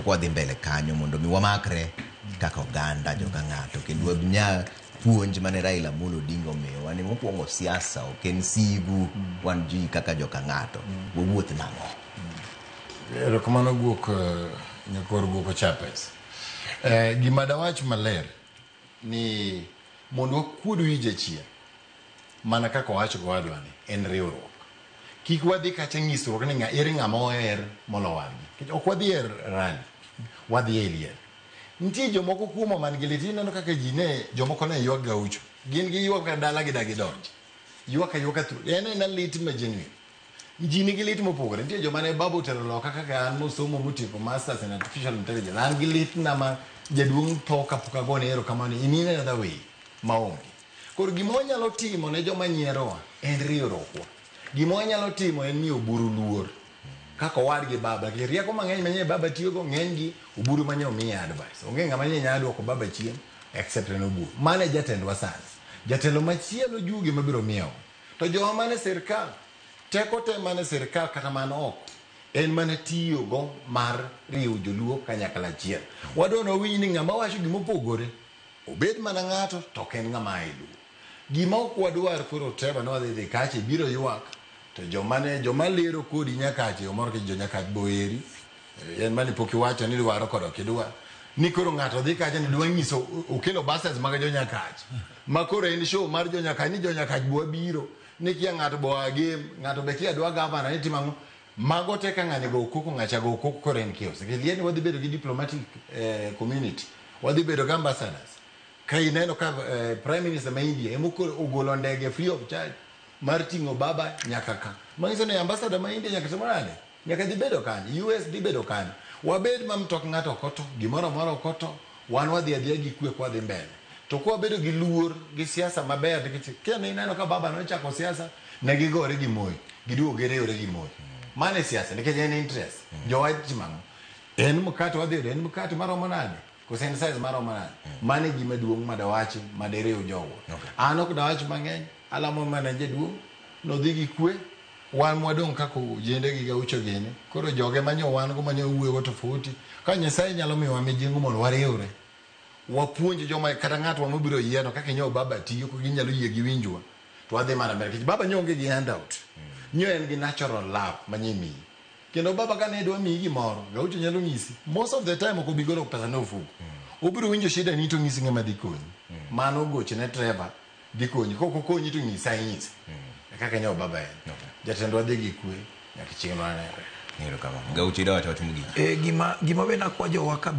kwa dhi mbele kanyo mondo mi wamakre kaka oganda joka ng'ato kendo wabnya puonj mane Raila Amolo Odinga omiyowa ni mokwongo siasa ok en sigu wan ji kaka joka ng'ato wawuoth nang'o. Erokamano guok nyakor guok Chapes. Gima dawach maler ni mondo wakuod wije chien mana kaka wacho go wadwani en riwruok. Kik wadhi kacha nyisruok ni ere ng'ama oher molo wadgi. Ok wadhi er rani, wadhi e liel. Nitie jomoko kuomo man gi lit, ineno kaka ji ne jomoko ne ywak gaucho. Gin gi ywak ka dala gi dagi donji. Ywak ka ywak through. En lit ma genuine. Ji nigi lit mopogore. Nitie joma ne babu tero loka kaka an mosomo motieko masters in artificial intelligence. An gi lit na ma jaduong' tho kapok agone erokamano in another way maonge. Koro gima wanyalo timo ne joma nyierowa en riwruokwa. Gima wanyalo timo en miyo buru luor. Kaka wadgi baba, ki rieko mang'eny manye baba tiyogo ng'eny gi oburu manye omiye advice. Onge ng'ama nye nyalo duoko baba chien except en oburu. Mane jatendwa sani. Jatelo machielo jugi mabiro miyo. To joma mane sirkal, teko te mane sirkal kata man oko, en mane tiyo go mar riwo joluo kanyakla achiel. Wadwano winj ni ng'ama wacho gima opogore, obed mana ng'ato to ok en ng'ama iluwo. Gima ok wadwar koro teba no wadhi kache biro ywak. To joma lero kodi nyakache omor ke jo nyakach boeri en mani pok iwacho ni dwaro kod ok idwar ni koro ng'ato dhi kacha ni dwa nyiso okelo buses mag jo nyakach ma koro en show mar jo nyakach ni jo nyakach bwa biro ni kia ng'ato bwa game ng'ato be kia dwa gavana ni timango mago te ka ng'ani go koko ng'acha go koko koro en kios ke lieni wadhi bedo gi diplomatic community wadhi bedo gi ambassadors ka ineno ka prime minister ma India emoko ogolo ndege free of charge mar ting'o baba nyaka ka. Mangiso ne ambassador ma India nyaka semanade. Nyaka dhi bedo kanyo. US dhi bedo kanyo. Wabed ma mtok ng'ato koto, gimoro moro koto, wan wadhi adhiya gi kwe kwa dhi mbele. To kwa bedo gi luor, gi siasa maber, kia ni ineno ka baba nochako siasa, ne gigore gi Moi. Giduogo gereyore gi Moi. Mane siasa, nikech en interest. Jowach mango. En mkate wadhi yudo, en mkate maromo nade. Kosen size maromo nade. Mane gima duong' madawachi, maderew jowo. An ok dawachi mang'eny. Alamo mana jaduong' no dhi gi kwe wan mwadong' kako jende gi gaucho gene koro joge manyo wan go mane wuoyo tofauti ka Nyasaye nyalo miyowa mijingo mondo wariwre wapuonj joma kata ng'ato wa mobiro yieno kaka nyo baba tiyo ko ginyalo yie gi winjwa to wadhi mana mbele kich baba nyonge gi handout nyo en gi natural love manyimi kendo baba kane dwa miyi gimoro gaucho nyalo nyisi most of the time ok obigolo pesa no fugo obiro winjo shida ni to nyisi ng'ama dikoni mano goche ne driver dikonyi koko konyi to nyisa nyisa kaka nyo baba en jatendwa dhi gi kwe nyaka chieng' manere Ngero kama gauchi dawa tawatumugi gima be nakwajo waka